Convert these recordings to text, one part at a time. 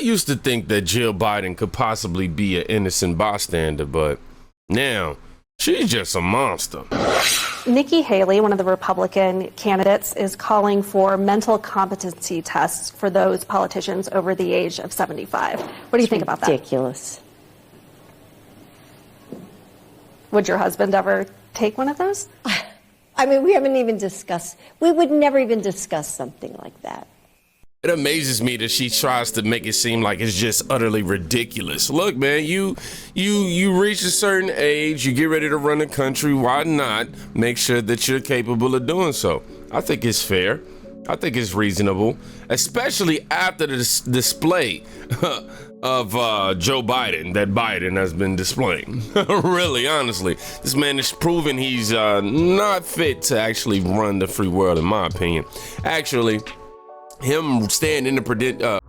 used to think that Jill Biden could possibly be an innocent bystander, but now she's just a monster. Nikki Haley, one of the Republican candidates, is calling for mental competency tests for those politicians over the age of 75. What do you think about that? Ridiculous. Would your husband ever take one of those? I mean, we would never even discuss something like that. It amazes me that she tries to make it seem like it's just utterly ridiculous. Look, man, you reach a certain age, you get ready to run the country. Why not make sure that you're capable of doing so? I think it's fair. I think it's reasonable, especially after the display of Joe Biden that Biden has been displaying. Really, honestly, this man is proving he's not fit to actually run the free world, in my opinion. Actually, him staying in the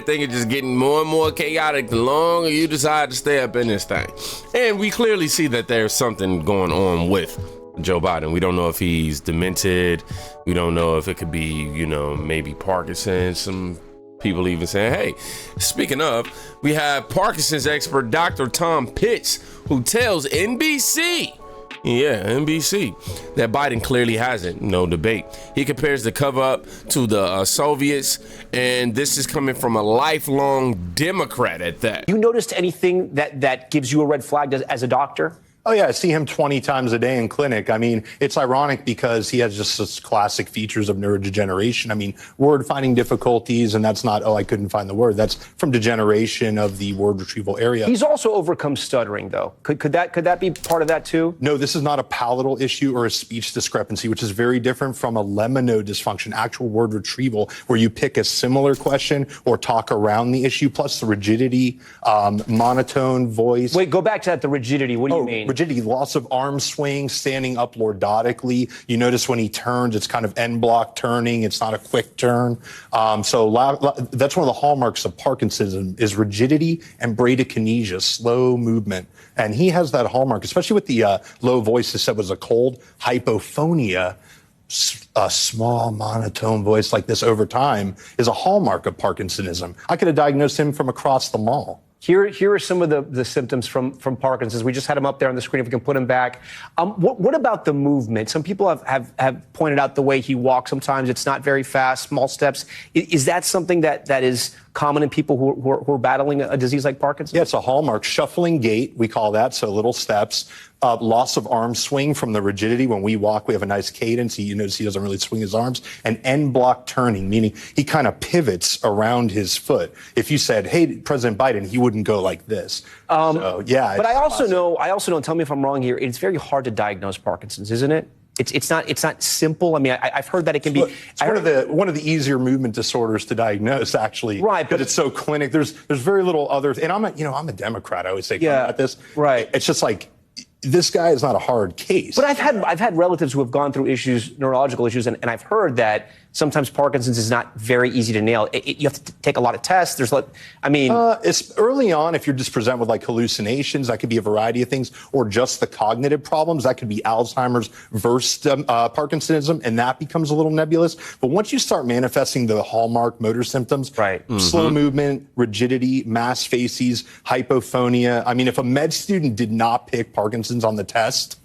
everything is just getting more and more chaotic the longer you decide to stay up in this thing. And we clearly see that there's something going on with Joe Biden. We don't know if he's demented. We don't know if it could be, maybe Parkinson's. Some people even saying, hey, speaking of, we have Parkinson's expert Dr. Tom Pitts, who tells NBC, that Biden clearly hasn't, no debate. He compares the cover up to the Soviets, and this is coming from a lifelong Democrat at that. You noticed anything that gives you a red flag as a doctor? Oh, yeah, I see him 20 times a day in clinic. I mean, it's ironic because he has just such classic features of neurodegeneration. I mean, word finding difficulties, and that's not, I couldn't find the word. That's from degeneration of the word retrieval area. He's also overcome stuttering, though. Could that be part of that, too? No, this is not a palatal issue or a speech discrepancy, which is very different from a lemino dysfunction, actual word retrieval, where you pick a similar question or talk around the issue, plus the rigidity, monotone voice. Wait, go back to that, the rigidity. What do you mean? Rigidity, loss of arm swing, standing up lordotically. You notice when he turns, it's kind of end block turning. It's not a quick turn. So that's one of the hallmarks of Parkinson's is rigidity and bradykinesia, slow movement. And he has that hallmark, especially with the low voice that said was a cold hypophonia. A small monotone voice like this over time is a hallmark of Parkinsonism. I could have diagnosed him from across the mall. Here are some of the symptoms from Parkinson's. We just had them up there on the screen. If we can put them back. What about the movement? Some people have pointed out the way he walks. Sometimes it's not very fast, small steps. Is that something that is common in people who are battling a disease like Parkinson's? Yeah, it's a hallmark. Shuffling gait, we call that, so little steps. Loss of arm swing from the rigidity. When we walk, we have a nice cadence. You notice he doesn't really swing his arms. And end block turning, meaning he kind of pivots around his foot. If you said, hey, President Biden, he wouldn't go like this. So, yeah. But I also know, and tell me if I'm wrong here, it's very hard to diagnose Parkinson's, isn't it? It's not simple. I mean, I've heard that it can be. It's one of the easier movement disorders to diagnose, actually. Right, but it's so clinic. There's very little other. And I'm a Democrat. I always say about this. Right. It's just like, this guy is not a hard case. But I've had relatives who have gone through neurological issues, and I've heard that sometimes Parkinson's is not very easy to nail. You have to take a lot of tests. It's early on. If you're just presented with like hallucinations, that could be a variety of things, or just the cognitive problems. That could be Alzheimer's versus Parkinsonism, and that becomes a little nebulous. But once you start manifesting the hallmark motor symptoms, right, slow movement, rigidity, mass facies, hypophonia. I mean, if a med student did not pick Parkinson's on the test,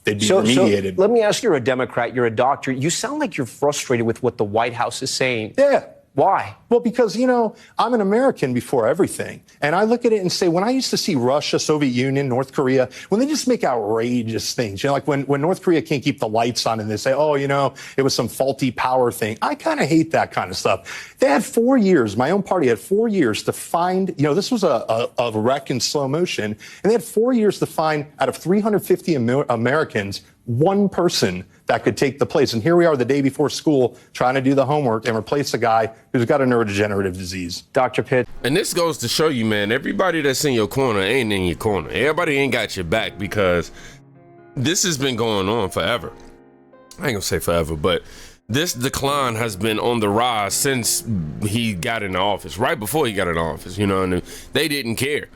they'd be remediated. So let me ask you, you're a Democrat, you're a doctor. You sound like you're frustrated with what the White House is saying. Yeah. Why? Well, because, I'm an American before everything. And I look at it and say, when I used to see Russia, Soviet Union, North Korea, when they just make outrageous things, like when North Korea can't keep the lights on and they say, it was some faulty power thing. I kind of hate that kind of stuff. They had 4 years. My own party had 4 years to find, this was a wreck in slow motion. And they had 4 years to find out of 350 Americans, one person that could take the place. And here we are the day before school trying to do the homework and replace a guy who's got a neurodegenerative disease. Dr. Pitt. And this goes to show you, man, everybody that's in your corner ain't in your corner. Everybody ain't got your back, because this has been going on forever. I ain't gonna say forever, but this decline has been on the rise since he got into office, right before he got into office, you know, and they didn't care.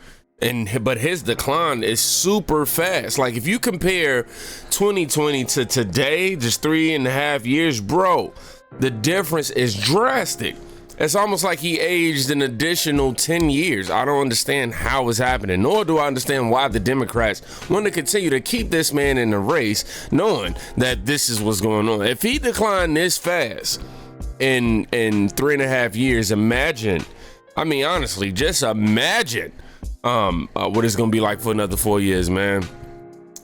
But his decline is super fast. Like, if you compare 2020 to today, just 3.5 years, bro, the difference is drastic. It's almost like he aged an additional 10 years. I don't understand how it's happening, nor do I understand why the Democrats want to continue to keep this man in the race, knowing that this is what's going on. If he declined this fast in 3.5 years, imagine, I mean, honestly, just imagine what it's going to be like for another 4 years, man.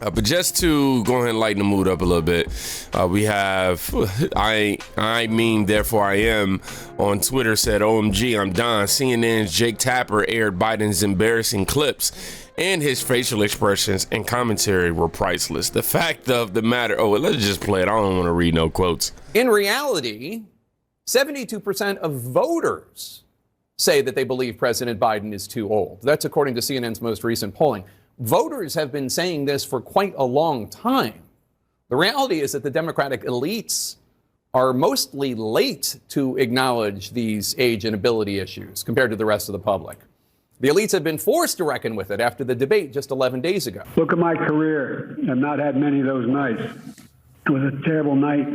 But just to go ahead and lighten the mood up a little bit, we have I mean therefore I am on Twitter said, OMG, I'm Don. CNN's Jake Tapper aired Biden's embarrassing clips, and his facial expressions and commentary were priceless. The fact of the matter, let's just play it. I don't want to read no quotes. In reality, 72% of voters say that they believe President Biden is too old. That's according to CNN's most recent polling. Voters have been saying this for quite a long time. The reality is that the Democratic elites are mostly late to acknowledge these age and ability issues compared to the rest of the public. The elites have been forced to reckon with it after the debate just 11 days ago. Look at my career. I've not had many of those nights. It was a terrible night,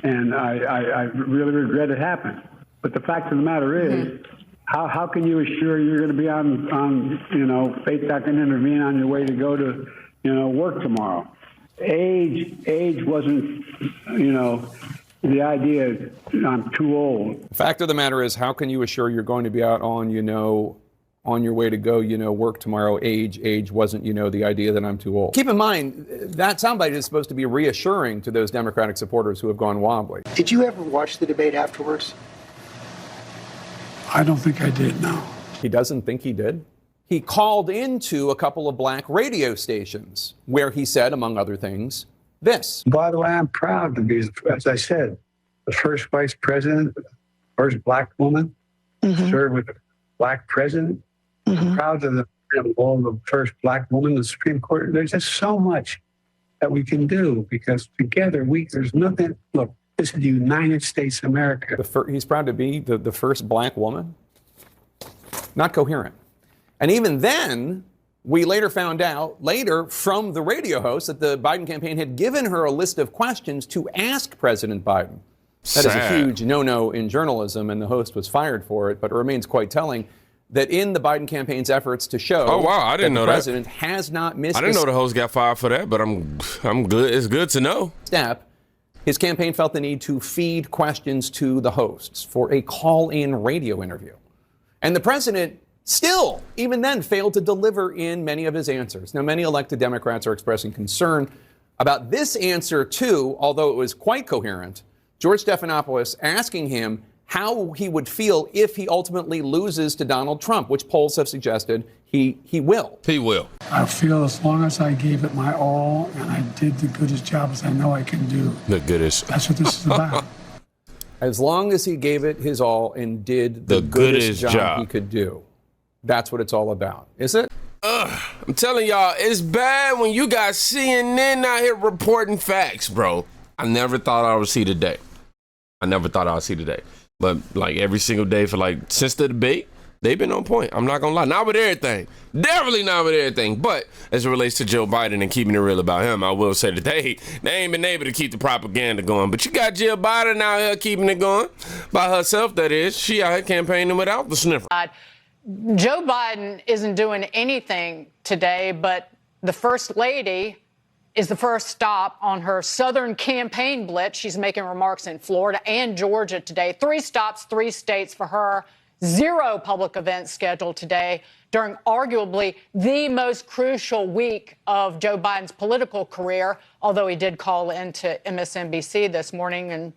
and I really regret it happened. But the fact of the matter is, how can you assure you're going to be on faith that can intervene on your way to go to, work tomorrow? Age wasn't, the idea I'm too old. The fact of the matter is, how can you assure you're going to be out on your way to go, work tomorrow? Age wasn't, the idea that I'm too old. Keep in mind, that soundbite is supposed to be reassuring to those Democratic supporters who have gone wobbly. Did you ever watch the debate afterwards? I don't think I did, no. He doesn't think he did. He called into a couple of black radio stations where he said, among other things, this. By the way, I'm proud to be, as I said, the first vice president, first black woman, served with a black president. I'm proud of the first black woman in the Supreme Court. There's just so much that we can do, because together there's nothing. Look, this is the United States of America. He's proud to be the first black woman? Not coherent. And even then, we later found out, from the radio host, that the Biden campaign had given her a list of questions to ask President Biden. That is a huge no-no in journalism, and the host was fired for it, but it remains quite telling that in the Biden campaign's efforts to show I didn't know the president has not missed I didn't know the host got fired for that, but I'm good. It's good to know. His campaign felt the need to feed questions to the hosts for a call-in radio interview. And the president still, even then, failed to deliver in many of his answers. Now, many elected Democrats are expressing concern about this answer, too, although it was quite coherent. George Stephanopoulos asking him how he would feel if he ultimately loses to Donald Trump, which polls have suggested he will. He will. I feel as long as I gave it my all and I did the goodest job as I know I can do. The goodest. That's what this is about. As long as he gave it his all and did the goodest job he could do. That's what it's all about. Is it? I'm telling y'all, it's bad when you got CNN out here reporting facts, bro. I never thought I would see the day. But like every single day since the debate, they've been on point. I'm not gonna lie. Not with everything. Definitely not with everything. But as it relates to Joe Biden and keeping it real about him, I will say that they ain't been able to keep the propaganda going. But you got Jill Biden out here keeping it going by herself, that is. She out here campaigning without the sniffer. Joe Biden isn't doing anything today, but the First Lady is the first stop on her Southern campaign blitz. She's making remarks in Florida and Georgia today. 3 stops, 3 states for her. 0 public events scheduled today during arguably the most crucial week of Joe Biden's political career, although he did call into MSNBC this morning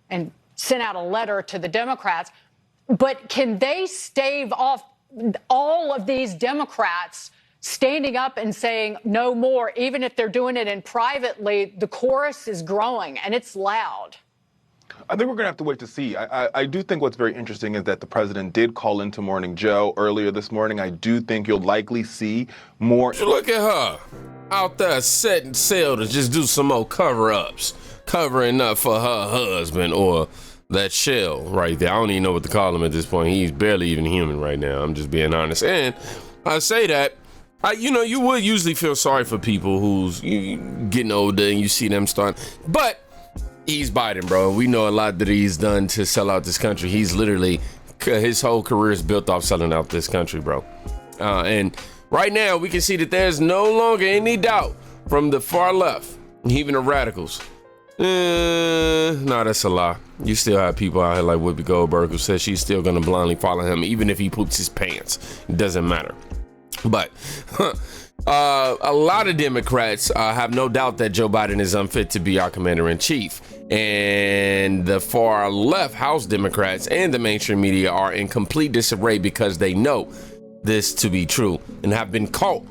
and sent out a letter to the Democrats. But can they stave off all of these Democrats standing up and saying no more, even if they're doing it in privately, the chorus is growing and it's loud. I think we're going to have to wait to see. I do think what's very interesting is that the president did call into Morning Joe earlier this morning. I do think you'll likely see more. Look at her out there setting sail to just do some more cover-ups, covering up for her husband or that shell right there. I don't even know what to call him at this point. He's barely even human right now. I'm just being honest. And I say that, you would usually feel sorry for people who's getting older and you see them starting. But he's Biden, bro. We know a lot that he's done to sell out this country. He's literally, his whole career is built off selling out this country, bro. And right now we can see that there's no longer any doubt from the far left, even the radicals. No, that's a lie. You still have people out here like Whoopi Goldberg who says she's still going to blindly follow him even if he poops his pants. It doesn't matter. But a lot of Democrats have no doubt that Joe Biden is unfit to be our commander-in-chief. And the far left House Democrats and the mainstream media are in complete disarray because they know this to be true and have been caught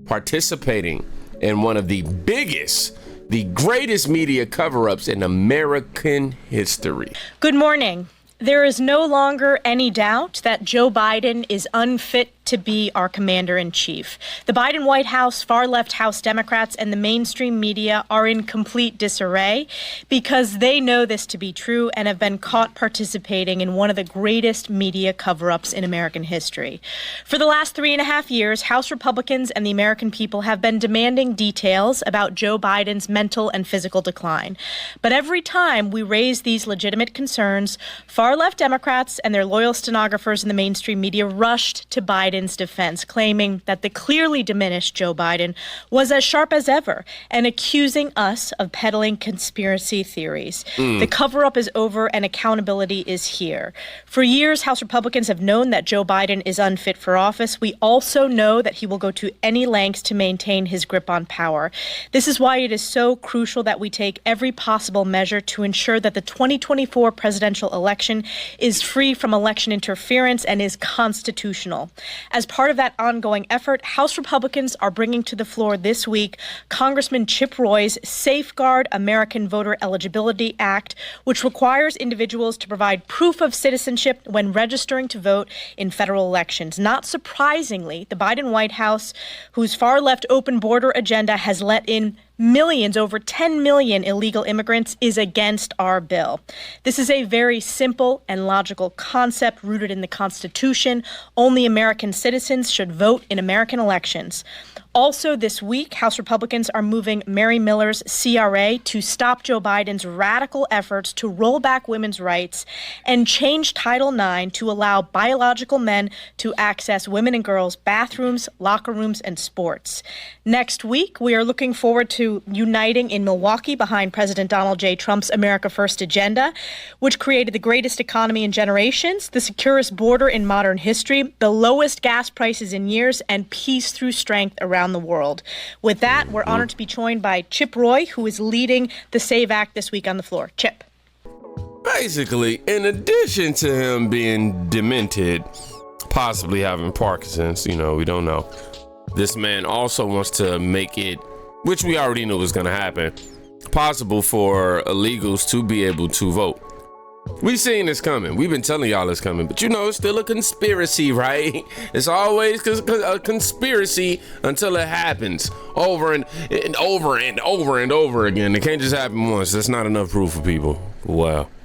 participating in one of the greatest media cover-ups in American history. Good morning. There is no longer any doubt that Joe Biden is unfit to be our commander-in-chief. The Biden White House, far-left House Democrats, and the mainstream media are in complete disarray because they know this to be true and have been caught participating in one of the greatest media cover-ups in American history. For the last 3.5 years, House Republicans and the American people have been demanding details about Joe Biden's mental and physical decline. But every time we raise these legitimate concerns, far-left Democrats and their loyal stenographers in the mainstream media rushed to Biden's defense, claiming that the clearly diminished Joe Biden was as sharp as ever and accusing us of peddling conspiracy theories. The cover-up is over and accountability is here. For years, House Republicans have known that Joe Biden is unfit for office. We also know that he will go to any lengths to maintain his grip on power. This is why it is so crucial that we take every possible measure to ensure that the 2024 presidential election is free from election interference and is constitutional. As part of that ongoing effort, House Republicans are bringing to the floor this week Congressman Chip Roy's Safeguard American Voter Eligibility Act, which requires individuals to provide proof of citizenship when registering to vote in federal elections. Not surprisingly, the Biden White House, whose far-left open border agenda has let in millions, over 10 million illegal immigrants, is against our bill. This is a very simple and logical concept rooted in the Constitution. Only American citizens should vote in American elections. Also this week, House Republicans are moving Mary Miller's CRA to stop Joe Biden's radical efforts to roll back women's rights and change Title IX to allow biological men to access women and girls' bathrooms, locker rooms, and sports. Next week, we are looking forward to uniting in Milwaukee behind President Donald J. Trump's America First agenda, which created the greatest economy in generations, the securest border in modern history, the lowest gas prices in years, and peace through strength around the world. With that, we're honored to be joined by Chip Roy, who is leading the SAVE Act this week on the floor. Chip. Basically, in addition to him being demented, possibly having Parkinson's, we don't know. This man also wants to make it, which we already knew was going to happen, possible for illegals to be able to vote. We've seen this coming. We've been telling y'all it's coming, but it's still a conspiracy, right? It's always a conspiracy until it happens over and over and over and over again. It can't just happen once. That's not enough proof for people. Wow.